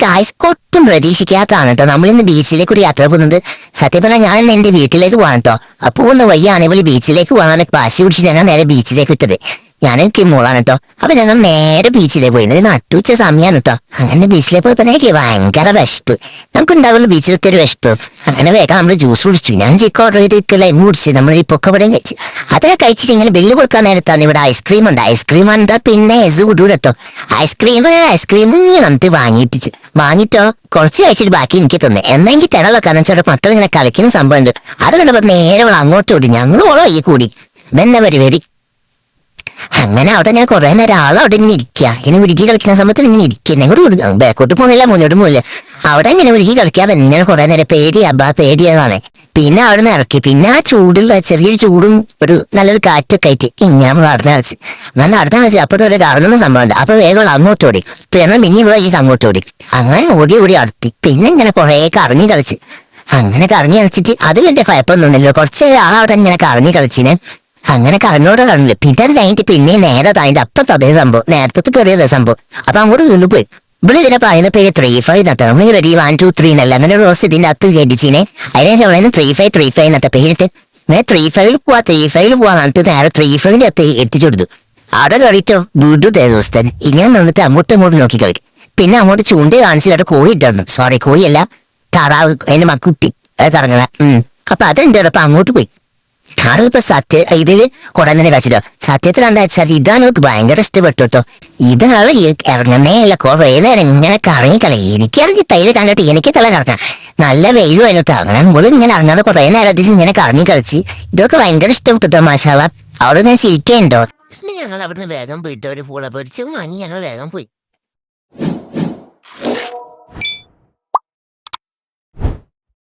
Guys ഒട്ടും പ്രതീക്ഷിക്കാത്തതാണ് കേട്ടോ നമ്മളിന്ന് ബീച്ചിലേക്ക് ഒരു യാത്ര പോകുന്നത്. സത്യം പറഞ്ഞാൽ ഞാൻ എന്റെ വീട്ടിലേക്ക് പോകാൻ കേട്ടോ. അപ്പൊ ഒന്ന് വയ്യാണെങ്കിൽ ബീച്ചിലേക്ക് പോകാനൊക്കെ വാശി പിടിച്ച് ഞങ്ങൾ നേരെ ബീച്ചിലേക്ക് വിട്ടത്. ഞാനും കിമ്മോളാണ് കേട്ടോ. അപ്പൊ ഞങ്ങൾ നേരെ ബീച്ചിലേക്ക് പോയി. നട്ടുച്ച സമയമാണ് കേട്ടോ. അങ്ങനെ ബീച്ചിലേക്ക് പോയപ്പോ എനിക്ക് ഭയങ്കര വിശപ്പ്. നമുക്ക് ഉണ്ടാവുള്ള ബീച്ചിലത്തെ ഒരു വിശപ്പ്. അങ്ങനെ വേഗം നമ്മൾ ജ്യൂസ് കുടിച്ചു. ഞാൻ ചിക്കൻ ഓർഡർ ചെയ്ത് ലൈം കുടിച്ചു. നമ്മൾ ഈ പൊക്കപ്പടയും കഴിച്ചു. അതൊക്കെ കഴിച്ചിട്ട് ഇങ്ങനെ ബില്ല് കൊടുക്കാൻ നേരത്താണ് ഇവിടെ ഐസ്ക്രീം ഉണ്ട്. ഐസ്ക്രീം ഉണ്ട്, പിന്നെ എസ് കൂട്ടൂ കേട്ടോ. ഐസ്ക്രീം നമുക്ക് വാങ്ങിട്ടോ കുറച്ച് കഴിച്ചിട്ട് ബാക്കി എനിക്ക് തന്നെ എന്നെങ്കിൽ തിരളൊക്കെ വെച്ചാൽ മക്കൾ ഇങ്ങനെ കളിക്കുന്ന സംഭവം ഉണ്ട്. അത് കണ്ടപ്പോ നേരെ അങ്ങോട്ട് ഓടി. ഞങ്ങൾ ഓളോ ഈ കൂടി ഇതെന്നെ പരിപാടി. അങ്ങനെ അവിടെ ഞാൻ കുറെ നേരം ആളവിടെ ഇങ്ങനെ ഇരിക്കുക. ഇങ്ങനെ ഉരുക്കി കളിക്കുന്ന സമയത്ത് ഇങ്ങനെ ഇരിക്കുക. ഞങ്ങൾ ബാക്കോട്ട് പോകുന്നില്ല, മുന്നോട്ട് പോകില്ല. അവിടെ ഇങ്ങനെ ഉരുക്കി കളിക്കാതെ ഇങ്ങനെ കുറെ നേരം പേടിയാവാണ്. പിന്നെ അവിടെ നിന്ന് ഇറക്കി. പിന്നെ ആ ചൂടുള്ള ചെറിയൊരു ചൂടും ഒരു നല്ലൊരു കാറ്റൊക്കെ ആയിട്ട് ഇങ്ങനെ നടന്ന് കളിച്ച് അപ്പോഴത്തെ ഒരു കാണുന്ന സംഭവമുണ്ട്. അപ്പൊ വേഗം അങ്ങോട്ട് ഓടി. പിന്നെ ഇവിടെ ഈ അങ്ങോട്ട് ഓടി. അങ്ങനെ ഓടി അടുത്തി. പിന്നെ ഇങ്ങനെ കുറെ കറങ്ങി കളിച്ച്. അങ്ങനെ കറങ്ങി കളിച്ചിട്ട് അത് വലിയ കുഴപ്പമൊന്നുമില്ലല്ലോ. കുറച്ച് ആളവിടെ ഇങ്ങനെ കറങ്ങി കളിച്ചിനെ. അങ്ങനെ കറങ്ങില്ല. പിന്നെ അത് കഴിഞ്ഞിട്ട് പിന്നെ നേരെ അതിന്റെ അപ്പുറത്ത് അതേ സംഭവം, നേരത്തെ കയറിയതേ സംഭവം. അപ്പൊ അങ്ങോട്ട് വീണ്ടും പോയി. ഇവിടെ ഇതിനെ പറയുന്ന പേര് 35 നട്ടാണ്. നമ്മൾ റെഡി 1 2 3 എന്നല്ല അങ്ങനെ ഒരു റോസ് ഇതിന്റെ അകത്ത് കേട്ടിച്ചിനെ. അതിനെ 35 എന്നത്തെ പേരിട്ട് 35 പോവാ എന്നിട്ട് നേരെ 35 അകത്ത് എത്തിച്ചു കൊടുത്തു. അവിടെ കയറിയിട്ടോ വീണ്ടും ദിവസം ഇങ്ങനെ നിന്നിട്ട് അങ്ങോട്ടും നോക്കി കളിക്കും. പിന്നെ അങ്ങോട്ട് ചൂണ്ട കാണിച്ചിട്ട് കോഴി ഇട്ടായിരുന്നു. സോറി, കോഴിയല്ല, താറാവ്, അതിന്റെ മക്കുട്ടി കറങ്ങണ. അപ്പൊ അതെന്താ അപ്പൊ അങ്ങോട്ട് പോയി. ഇപ്പൊ ഇതില് കുറെ തന്നെ കളിച്ചിട്ടോ. സത്യത്തിൽ എന്താ വെച്ചാൽ ഇതാണ് എനിക്ക് ഭയങ്കര ഇഷ്ടപ്പെട്ടു കേട്ടോ. ഇതാണ് ഇറങ്ങുന്നേല്ല കുറെ നേരം ഇങ്ങനെ കറങ്ങിക്കളി. എനിക്കിറങ്ങി തൈര് കണ്ടിട്ട് എനിക്ക് തല കറങ്ങാം. നല്ല വെയിലും അതിനകത്ത്. അങ്ങനെ നമ്മൾ ഇങ്ങനെ ഇറങ്ങാതെ കുറെ നേരം അതിൽ ഇങ്ങനെ കറങ്ങി കളിച്ച് ഇതൊക്കെ ഭയങ്കര ഇഷ്ടപ്പെട്ടു. മാഷാള്ള അവിടെ ഞാൻ ചിരിക്കേണ്ടോ. ഞങ്ങൾ അവിടുന്ന് വേഗം പോയിട്ട് ഒരു പൂള പൊരിച്ചു വാങ്ങി ഞങ്ങൾ വേഗം പോയി.